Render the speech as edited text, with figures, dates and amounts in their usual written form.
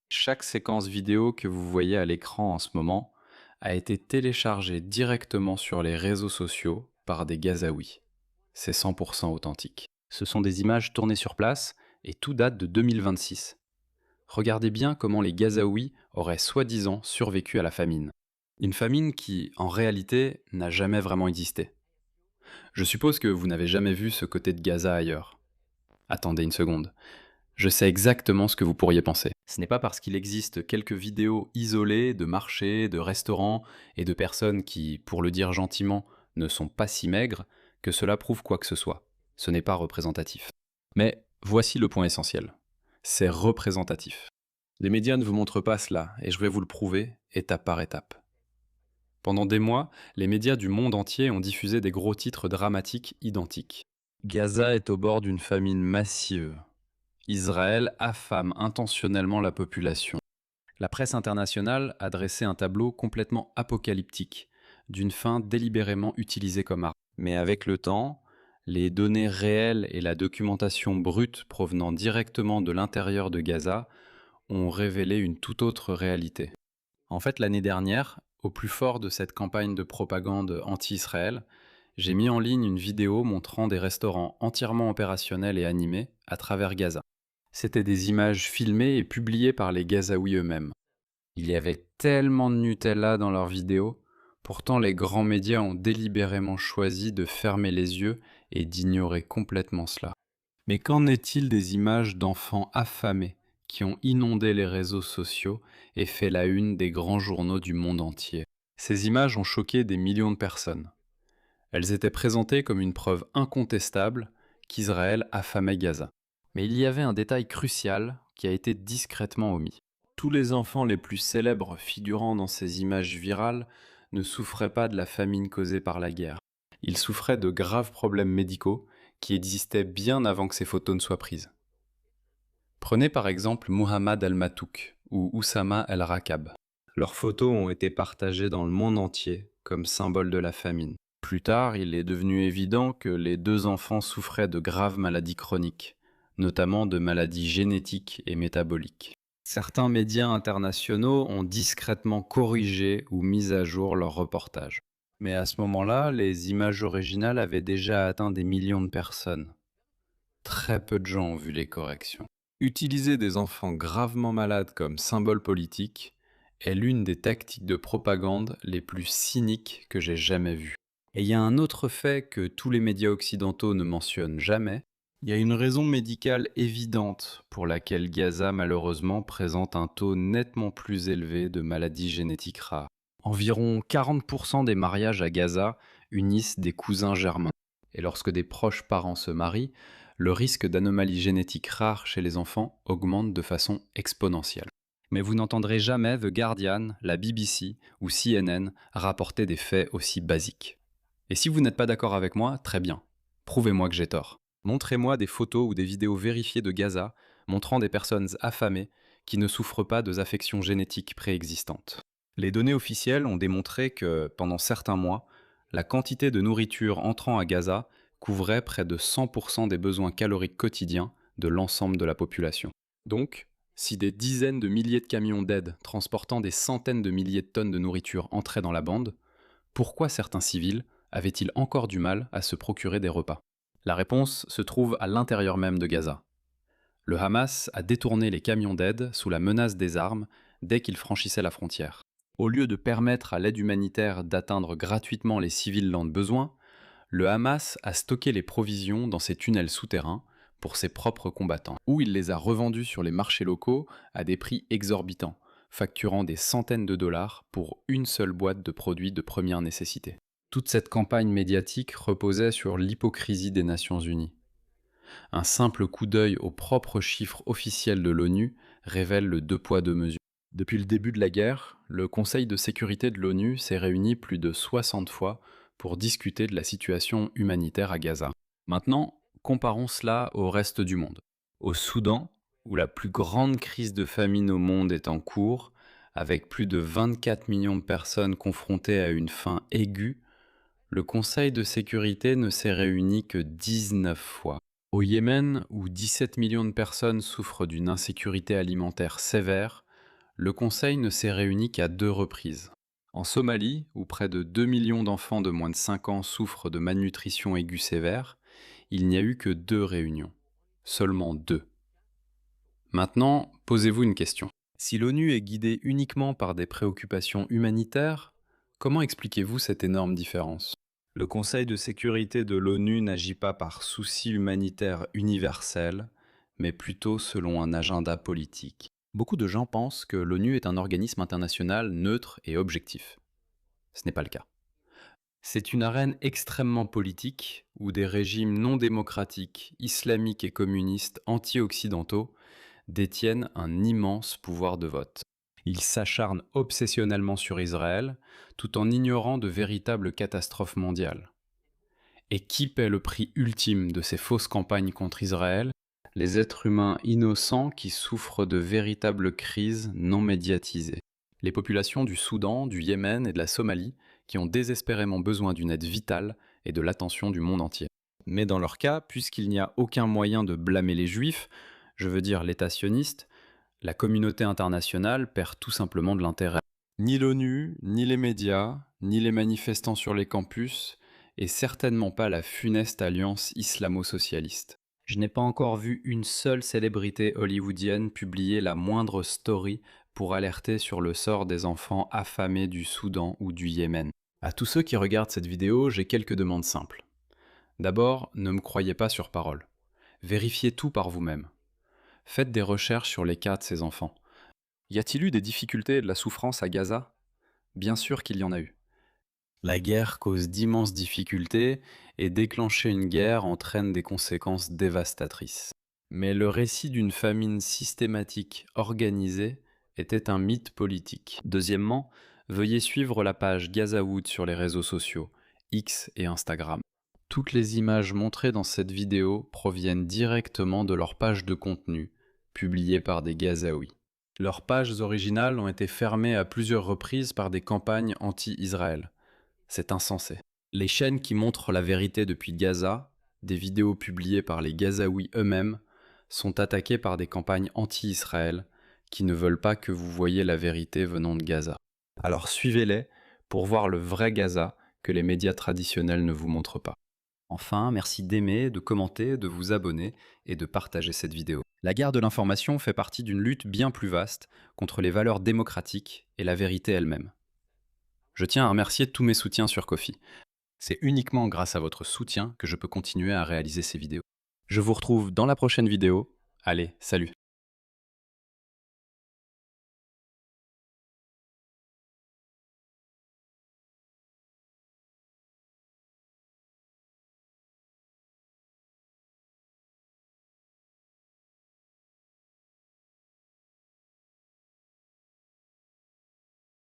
Chaque séquence vidéo que vous voyez à l'écran en ce moment a été téléchargée directement sur les réseaux sociaux par des Gazaouis. C'est 100% authentique. Ce sont des images tournées sur place et tout date de 2026. Regardez bien comment les Gazaouis auraient soi-disant survécu à la famine. Une famine qui, en réalité, n'a jamais vraiment existé. Je suppose que vous n'avez jamais vu ce côté de Gaza ailleurs. Attendez une seconde. Je sais exactement ce que vous pourriez penser. Ce n'est pas parce qu'il existe quelques vidéos isolées de marchés, de restaurants et de personnes qui, pour le dire gentiment, ne sont pas si maigres que cela prouve quoi que ce soit. Ce n'est pas représentatif. Mais voici le point essentiel. C'est représentatif. Les médias ne vous montrent pas cela, et je vais vous le prouver étape par étape. Pendant des mois, les médias du monde entier ont diffusé des gros titres dramatiques identiques. Gaza est au bord d'une famine massive. Israël affame intentionnellement la population. La presse internationale a dressé un tableau complètement apocalyptique, d'une fin délibérément utilisée comme arme. Mais avec le temps, les données réelles et la documentation brute provenant directement de l'intérieur de Gaza ont révélé une toute autre réalité. En fait, l'année dernière, au plus fort de cette campagne de propagande anti-Israël, j'ai mis en ligne une vidéo montrant des restaurants entièrement opérationnels et animés à travers Gaza. C'étaient des images filmées et publiées par les Gazaouis eux-mêmes. Il y avait tellement de Nutella dans leurs vidéos, pourtant les grands médias ont délibérément choisi de fermer les yeux et d'ignorer complètement cela. Mais qu'en est-il des images d'enfants affamés qui ont inondé les réseaux sociaux et fait la une des grands journaux du monde entier? Ces images ont choqué des millions de personnes. Elles étaient présentées comme une preuve incontestable qu'Israël affamait Gaza. Mais il y avait un détail crucial qui a été discrètement omis. Tous les enfants les plus célèbres figurant dans ces images virales ne souffraient pas de la famine causée par la guerre. Ils souffraient de graves problèmes médicaux qui existaient bien avant que ces photos ne soient prises. Prenez par exemple Mohamed Al-Matouk ou Oussama El-Rakab. Leurs photos ont été partagées dans le monde entier comme symbole de la famine. Plus tard, il est devenu évident que les deux enfants souffraient de graves maladies chroniques, notamment de maladies génétiques et métaboliques. Certains médias internationaux ont discrètement corrigé ou mis à jour leurs reportages. Mais à ce moment-là, les images originales avaient déjà atteint des millions de personnes. Très peu de gens ont vu les corrections. Utiliser des enfants gravement malades comme symbole politique est l'une des tactiques de propagande les plus cyniques que j'ai jamais vues. Et il y a un autre fait que tous les médias occidentaux ne mentionnent jamais. Il y a une raison médicale évidente pour laquelle Gaza malheureusement présente un taux nettement plus élevé de maladies génétiques rares. Environ 40% des mariages à Gaza unissent des cousins germains. Et lorsque des proches parents se marient, le risque d'anomalies génétiques rares chez les enfants augmente de façon exponentielle. Mais vous n'entendrez jamais The Guardian, la BBC ou CNN rapporter des faits aussi basiques. Et si vous n'êtes pas d'accord avec moi, très bien. Prouvez-moi que j'ai tort. Montrez-moi des photos ou des vidéos vérifiées de Gaza montrant des personnes affamées qui ne souffrent pas de affections génétiques préexistantes. Les données officielles ont démontré que, pendant certains mois, la quantité de nourriture entrant à Gaza couvrait près de 100% des besoins caloriques quotidiens de l'ensemble de la population. Donc, si des dizaines de milliers de camions d'aide transportant des centaines de milliers de tonnes de nourriture entraient dans la bande, pourquoi certains civils avaient-ils encore du mal à se procurer des repas? La réponse se trouve à l'intérieur même de Gaza. Le Hamas a détourné les camions d'aide sous la menace des armes dès qu'ils franchissaient la frontière. Au lieu de permettre à l'aide humanitaire d'atteindre gratuitement les civils dans le besoin, le Hamas a stocké les provisions dans ses tunnels souterrains pour ses propres combattants, ou il les a revendues sur les marchés locaux à des prix exorbitants, facturant des centaines de dollars pour une seule boîte de produits de première nécessité. Toute cette campagne médiatique reposait sur l'hypocrisie des Nations Unies. Un simple coup d'œil aux propres chiffres officiels de l'ONU révèle le deux poids deux mesures. Depuis le début de la guerre, le Conseil de sécurité de l'ONU s'est réuni plus de 60 fois pour discuter de la situation humanitaire à Gaza. Maintenant, comparons cela au reste du monde. Au Soudan, où la plus grande crise de famine au monde est en cours, avec plus de 24 millions de personnes confrontées à une faim aiguë, le Conseil de sécurité ne s'est réuni que 19 fois. Au Yémen, où 17 millions de personnes souffrent d'une insécurité alimentaire sévère, Le Conseil ne s'est réuni qu'à 2 reprises. En Somalie, où près de 2 millions d'enfants de moins de 5 ans souffrent de malnutrition aiguë sévère, il n'y a eu que 2 réunions. Seulement 2. Maintenant, posez-vous une question. Si l'ONU est guidée uniquement par des préoccupations humanitaires, comment expliquez-vous cette énorme différence? Le Conseil de sécurité de l'ONU n'agit pas par souci humanitaire universel, mais plutôt selon un agenda politique. Beaucoup de gens pensent que l'ONU est un organisme international neutre et objectif. Ce n'est pas le cas. C'est une arène extrêmement politique où des régimes non démocratiques, islamiques et communistes anti-occidentaux détiennent un immense pouvoir de vote. Ils s'acharnent obsessionnellement sur Israël, tout en ignorant de véritables catastrophes mondiales. Et qui paie le prix ultime de ces fausses campagnes contre Israël? Les êtres humains innocents qui souffrent de véritables crises non médiatisées. Les populations du Soudan, du Yémen et de la Somalie qui ont désespérément besoin d'une aide vitale et de l'attention du monde entier. Mais dans leur cas, puisqu'il n'y a aucun moyen de blâmer les Juifs, je veux dire l'État sioniste, la communauté internationale perd tout simplement de l'intérêt. Ni l'ONU, ni les médias, ni les manifestants sur les campus, et certainement pas la funeste alliance islamo-socialiste. Je n'ai pas encore vu une seule célébrité hollywoodienne publier la moindre story pour alerter sur le sort des enfants affamés du Soudan ou du Yémen. À tous ceux qui regardent cette vidéo, j'ai quelques demandes simples. D'abord, ne me croyez pas sur parole. Vérifiez tout par vous-même. Faites des recherches sur les cas de ces enfants. Y a-t-il eu des difficultés et de la souffrance à Gaza? Bien sûr qu'il y en a eu. La guerre cause d'immenses difficultés et déclencher une guerre entraîne des conséquences dévastatrices. Mais le récit d'une famine systématique organisée était un mythe politique. Deuxièmement, veuillez suivre la page Gazawood sur les réseaux sociaux, X et Instagram. Toutes les images montrées dans cette vidéo proviennent directement de leur page de contenu, publiée par des Gazaouis. Leurs pages originales ont été fermées à plusieurs reprises par des campagnes anti-Israël. C'est insensé. Les chaînes qui montrent la vérité depuis Gaza, des vidéos publiées par les Gazaouis eux-mêmes, sont attaquées par des campagnes anti-Israël qui ne veulent pas que vous voyiez la vérité venant de Gaza. Alors suivez-les pour voir le vrai Gaza que les médias traditionnels ne vous montrent pas. Enfin, merci d'aimer, de commenter, de vous abonner et de partager cette vidéo. La guerre de l'information fait partie d'une lutte bien plus vaste contre les valeurs démocratiques et la vérité elle-même. Je tiens à remercier tous mes soutiens sur Ko-fi. C'est uniquement grâce à votre soutien que je peux continuer à réaliser ces vidéos. Je vous retrouve dans la prochaine vidéo. Allez, salut!